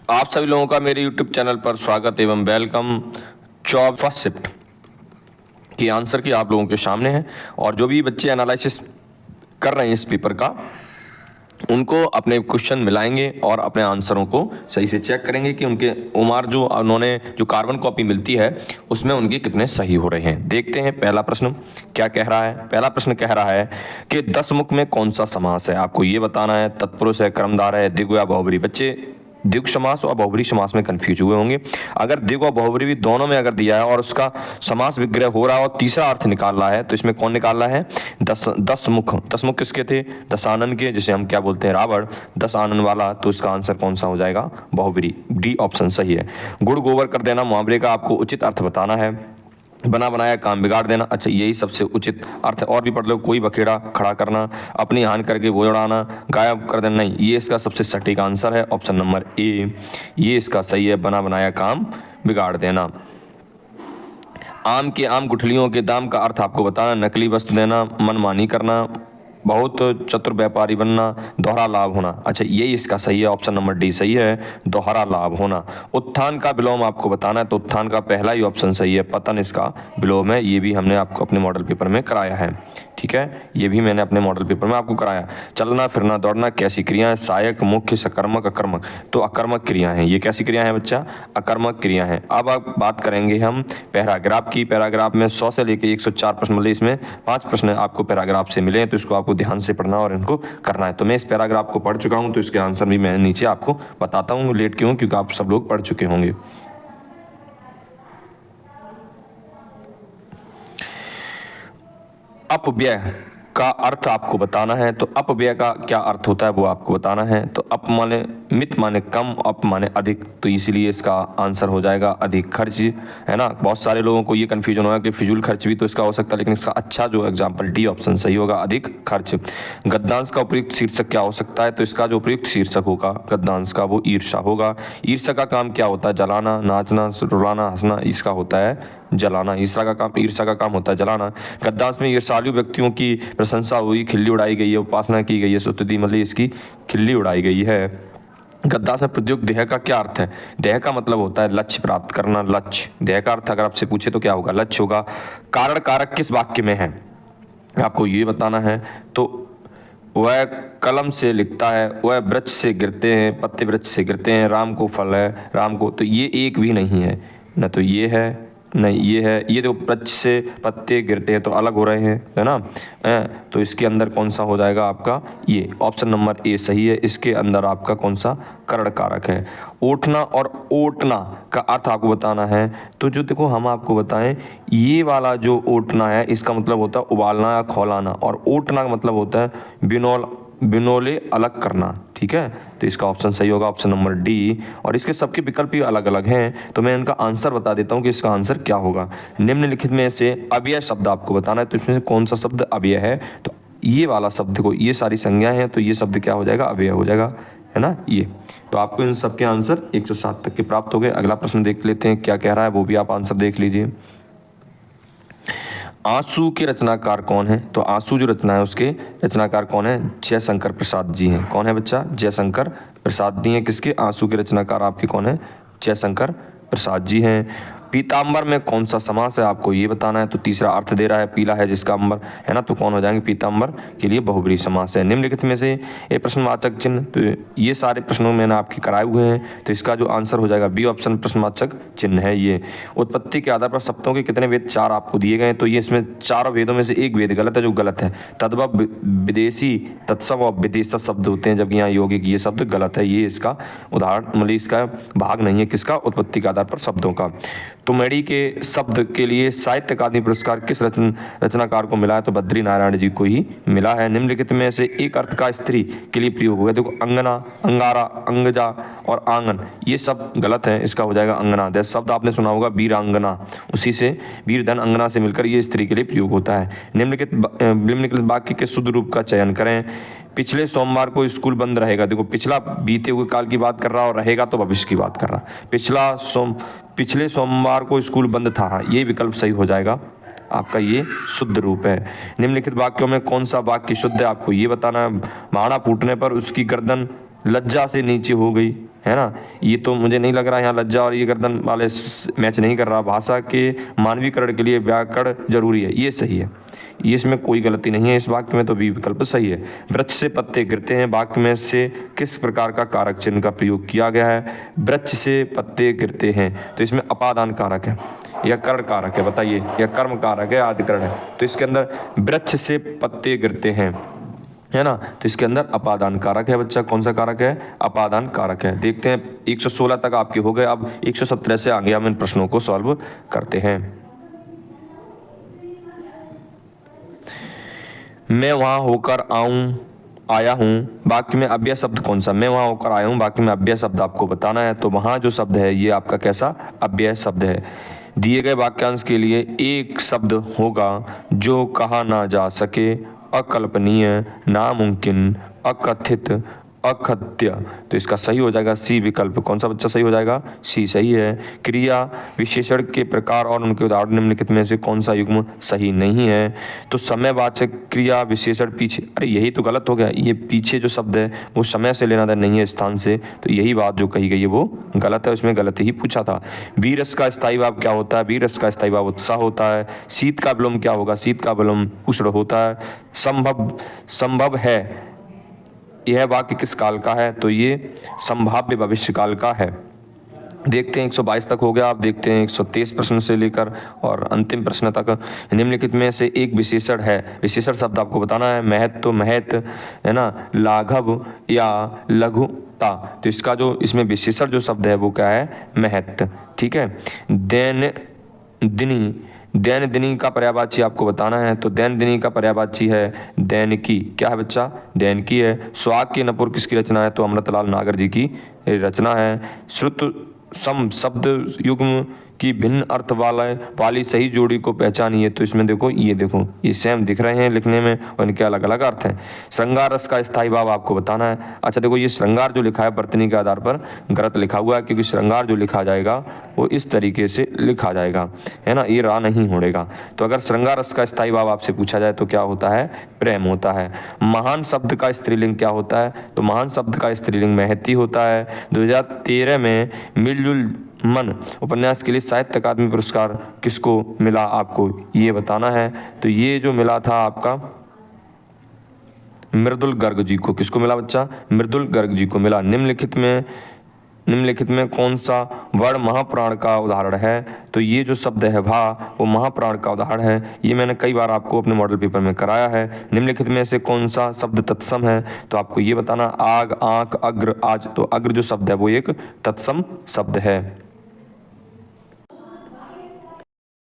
आप सभी लोगों का मेरे YouTube चैनल पर स्वागत एवं वेलकम। जॉब फर्स्ट शिफ्ट की आंसर की आप लोगों के सामने है और जो भी बच्चे एनालिसिस कर रहे हैं इस पेपर का, उनको अपने क्वेश्चन मिलाएंगे और अपने आंसरों को सही से चेक करेंगे कि उनके उम्र जो उन्होंने जो कार्बन कॉपी मिलती है उसमें उनके कितने सही हो रहे हैं। देखते हैं पहला प्रश्न क्या कह रहा है। पहला प्रश्न कह रहा है कि 10 मुख में कौन सा समास है। आपको ये बताना है तत्पुरुष है, कर्मधारय है, द्विगु या बहुब्री। बच्चे द्विगु समास और बहुब्री समास में कंफ्यूज हुए होंगे। अगर द्विगु और बहुब्री भी दोनों में अगर दिया है और उसका समास विग्रह हो रहा है और तीसरा अर्थ निकाल रहा है तो इसमें कौन निकाल रहा है? दस मुख। 10 मुख किसके थे? दशानन के, जिसे हम क्या बोलते हैं रावण। 10 आनन वाला, तो इसका आंसर कौन सा हो जाएगा? बहुब्री। डी ऑप्शन सही है। गुड़ गोबर कर देना मुहावरे का आपको उचित अर्थ बताना है। बना बनाया काम बिगाड़ देना, अच्छा यही सबसे उचित अर्थ। और भी पढ़ लो। कोई बखेड़ा खड़ा करना, अपनी हानि करके वो उड़ाना, गायब कर देना। नहीं, ये इसका सबसे सटीक आंसर है ऑप्शन नंबर ए, ये इसका सही है। बना बनाया काम बिगाड़ देना। आम के आम गुठलियों के दाम का अर्थ आपको बताना। नकली वस्तु देना, मनमानी करना, बहुत चतुर व्यापारी बनना, दोहरा लाभ होना। अच्छा यही इसका सही है, ऑप्शन नंबर डी सही है, दोहरा लाभ होना। उत्थान का विलोम आपको बताना है तो उत्थान का पहला ही ऑप्शन सही है, पतन इसका विलोम है। ये भी हमने आपको अपने मॉडल पेपर में कराया है, ठीक है, ये भी मैंने अपने मॉडल पेपर में आपको कराया। चलना फिरना दौड़ना कैसी क्रिया है? सहायक, मुख्य, सकर्मक, अकर्मक। तो अकर्मक क्रिया है। ये कैसी क्रिया है बच्चा? अकर्मक क्रिया है। अब आप बात करेंगे हम पैराग्राफ की। पैराग्राफ में 100 से लेकर 104 प्रश्न मिले, इसमें 5 प्रश्न आपको पैराग्राफ से मिले हैं, तो इसको आपको ध्यान से पढ़ना और इनको करना है। तो मैं इस पैराग्राफ को पढ़ चुका हूं, तो इसके आंसर भी मैं नीचे आपको बताता हूं। लेट क्यों? क्योंकि आप सब लोग पढ़ चुके होंगे। अपव्यय का अर्थ आपको बताना है, तो अपव्यय का क्या अर्थ होता है वो आपको बताना है। तो अप माने मित माने कम, अप माने अधिक, तो इसीलिए इसका आंसर हो जाएगा अधिक खर्च, है ना। बहुत सारे लोगों को ये कंफ्यूजन होगा कि फिजूल खर्च भी तो इसका हो सकता है, लेकिन इसका अच्छा जो एग्जाम्पल डी ऑप्शन सही होगा, अधिक खर्च। गद्यांश का उपयुक्त शीर्षक क्या हो सकता है? तो इसका जो उपयुक्त शीर्षक होगा गद्यांश का वो ईर्ष्या होगा। ईर्ष्या का काम क्या होता है? जलाना, नाचना, रुलाना, हंसना, इसका होता है जलाना। ईर्ष्या का काम होता है जलाना। गद्यांश में ईर्ष्यालु व्यक्तियों की प्रशंसा हुई, खिल्ली उड़ाई गई है, उपासना की गई है, स्तुति मतलब इसकी खिल्ली उड़ाई गई है। गद्यांश में प्रयोग देह का क्या अर्थ है? देह का मतलब होता है लक्ष्य प्राप्त करना। लक्ष्य, देह का अर्थ अगर आपसे पूछे तो क्या होगा? लक्ष्य होगा। कारण कारक किस वाक्य में है आपको ये बताना है। तो वह कलम से लिखता है, वह वृक्ष से गिरते हैं, पत्ते वृक्ष से गिरते हैं, राम को फल है, राम को, तो ये एक भी नहीं है ना, तो ये है नहीं, ये है। ये तो वृक्ष से पत्ते गिरते हैं तो अलग हो रहे हैं, है ना। तो इसके अंदर कौन सा हो जाएगा आपका? ये ऑप्शन नंबर ए सही है। इसके अंदर आपका कौन सा? करण कारक है। उठना और ओटना का अर्थ आपको बताना है। तो जो देखो हम आपको बताएं, ये वाला जो ओटना है इसका मतलब होता है उबालना या खौलाना, और ओटना का मतलब होता है बिनोले अलग करना, ठीक है। तो इसका ऑप्शन सही होगा, ऑप्शन नंबर डी। और इसके सबके विकल्प भी अलग अलग हैं, तो मैं इनका आंसर बता देता हूं कि इसका आंसर क्या होगा। निम्नलिखित में से अव्यय शब्द आपको बताना है, तो इसमें से कौन सा शब्द अव्यय है? तो ये वाला शब्द को, ये सारी संज्ञाएं हैं, तो ये शब्द क्या हो जाएगा? अव्यय हो जाएगा, है ना। ये तो आपको इन सबके आंसर 107 तक के प्राप्त हो गए। अगला प्रश्न देख लेते हैं क्या कह रहा है, वो भी आप आंसर देख लीजिए। आंसू के रचनाकार कौन है? तो आंसू जो रचना है उसके रचनाकार कौन है? जयशंकर प्रसाद जी हैं। कौन है बच्चा? जयशंकर प्रसाद जी हैं। किसके? आंसू के रचनाकार आपके कौन है? जयशंकर प्रसाद जी हैं। पीताम्बर में कौन सा समास है आपको ये बताना है। तो तीसरा अर्थ दे रहा है, पीला है जिसका अंबर, है ना, तो कौन हो जाएंगे? पीताम्बर के लिए बहुब्री समास है। निम्नलिखित में से ये प्रश्नवाचक चिन्ह, तो ये सारे प्रश्नों में मैंने आपके कराए हुए हैं, तो इसका जो आंसर हो जाएगा बी ऑप्शन, प्रश्नवाचक चिन्ह है ये। उत्पत्ति के आधार पर शब्दों के कितने वेद? 4 आपको दिए गए, तो ये इसमें 4 वेदों में से एक वेद गलत है, जो गलत है। तद्भव, विदेशी, तत्सम और विदेशा शब्द होते हैं, जबकि यहाँ यौगिक ये शब्द गलत है। ये इसका उदाहरण मतलब इसका भाग नहीं है। किसका? उत्पत्ति के आधार पर शब्दों का। तुमेड़ी के शब्द के लिए साहित्य अकादमी पुरस्कार किस रचनाकार को मिला है? तो बद्री नारायण जी को ही मिला है। निम्नलिखित में से एक अर्थ का स्त्री के लिए प्रयोग हुआ है। देखो अंगना, अंगारा, अंगजा और आंगन, ये सब गलत है। इसका हो जाएगा अंगना। जैसे शब्द आपने सुना होगा वीरांगना, उसी से वीरधन अंगना से मिलकर ये स्त्री के लिए प्रयोग होता है। निम्नलिखित वाक्य के शुद्ध रूप का चयन करें। पिछले सोमवार को स्कूल बंद रहेगा। देखो पिछला बीते हुए काल की बात कर रहा और रहेगा तो भविष्य की बात कर रहा। पिछले सोमवार को स्कूल बंद था, ये विकल्प सही हो जाएगा आपका, ये शुद्ध रूप है। निम्नलिखित वाक्यों में कौन सा वाक्य शुद्ध है आपको ये बताना है। भाड़ा फूटने पर उसकी गर्दन लज्जा से नीचे हो गई, है ना। ये तो मुझे नहीं लग रहा यहाँ लज्जा और ये गर्दन वाले मैच नहीं कर रहा। भाषा के मानवीकरण के लिए व्याकरण जरूरी है, ये सही है, ये इसमें कोई गलती नहीं है, इस वाक्य में तो बी विकल्प सही है। वृक्ष से पत्ते गिरते हैं, वाक्य में से किस प्रकार का कारक चिन्ह का प्रयोग किया गया है। वृक्ष से पत्ते गिरते हैं, तो इसमें अपादान कारक है या कर्ण कारक है, बताइए, या कर्म कारक है, आदिकरण है। तो इसके अंदर वृक्ष से पत्ते गिरते हैं, है ना, तो इसके अंदर अपादान कारक है बच्चा। कौन सा कारक है? अपादान कारक है। देखते हैं 116 तक आपके हो गए, अब 117 से आगे हम इन प्रश्नों को सॉल्व करते हैं। मैं वहां होकर आया हूँ, वाक्य में अव्यय शब्द कौन सा? मैं वहां होकर आया हूँ, वाक्य में अव्यय शब्द आपको बताना है। तो वहां जो शब्द है ये आपका कैसा अव्यय शब्द है। दिए गए वाक्यांश के लिए एक शब्द होगा जो कहा ना जा सके, अकल्पनीय, नामुमकिन, अकथित, अकथ्य। तो इसका सही हो जाएगा सी विकल्प। कौन सा बच्चा सही हो जाएगा? सी सही है। क्रिया विशेषण के प्रकार और उनके उदाहरण निम्नलिखित में से कौन सा युग्म सही नहीं है? तो समयवाचक क्रिया विशेषण पीछे, अरे यही तो गलत हो गया, ये पीछे जो शब्द है वो समय से लेना देना नहीं है स्थान से, तो यही बात जो कही गई है वो गलत है, उसमें गलत ही पूछा था। वीरस का स्थायी भाव क्या होता है? वीरस का स्थायी भाव उत्साह होता है। शीत का विलोम क्या होगा? शीत का विलोम उष्ण होता है। संभव है, यह वाक्य किस काल का है? तो ये संभाव्य भविष्य काल का है। देखते हैं 122 तक हो गया, आप देखते हैं 123 प्रश्न से लेकर और अंतिम प्रश्न तक। निम्नलिखित में से एक विशेषण है, विशेषण शब्द आपको बताना है। महत्व, महत, है ना, लाघव या लघुता। तो इसका जो इसमें विशेषण जो शब्द है वो क्या है? महत। ठीक है। दैन दिनी का पर्यायवाची आपको बताना है। तो दैन दिनी का पर्यायवाची है दैनिकी। क्या है बच्चा? दैनिकी है। सुहाग के नपुर किसकी रचना है? तो अमृतलाल नागर जी की रचना है। श्रुत सम शब्द युग्म की भिन्न अर्थ वाली सही जोड़ी को पहचानिए। तो इसमें देखो, ये सेम दिख रहे हैं लिखने में और इनके अलग अलग अर्थ हैं। श्रृंगार रस का स्थायी भाव आपको बताना है। अच्छा देखो, ये श्रृंगार जो लिखा है वर्तनी के आधार पर गलत लिखा हुआ है, क्योंकि श्रृंगार जो लिखा जाएगा वो इस तरीके से लिखा जाएगा, है ना, ये रा नहीं होड़ेगा। तो अगर श्रृंगार रस का स्थायी भाव आपसे पूछा जाए तो क्या होता है? प्रेम होता है। महान शब्द का स्त्रीलिंग क्या होता है? तो महान शब्द का स्त्रीलिंग महती होता है। 2013 में मिलजुल मन उपन्यास के लिए साहित्य अकादमी पुरस्कार किसको मिला? आपको ये बताना है। तो ये जो मिला था आपका मृदुल गर्ग जी को। किसको मिला बच्चा? मृदुल गर्ग जी को मिला। निम्नलिखित में कौन सा वर्ण महाप्राण का उदाहरण है? तो ये जो शब्द है भा, वो महाप्राण का उदाहरण है। ये मैंने कई बार आपको अपने मॉडल पेपर में कराया है। निम्नलिखित में से कौन सा शब्द तत्सम है? तो आपको ये बताना, आग, आंख, अग्र, आज। तो अग्र जो शब्द है वो एक तत्सम शब्द है।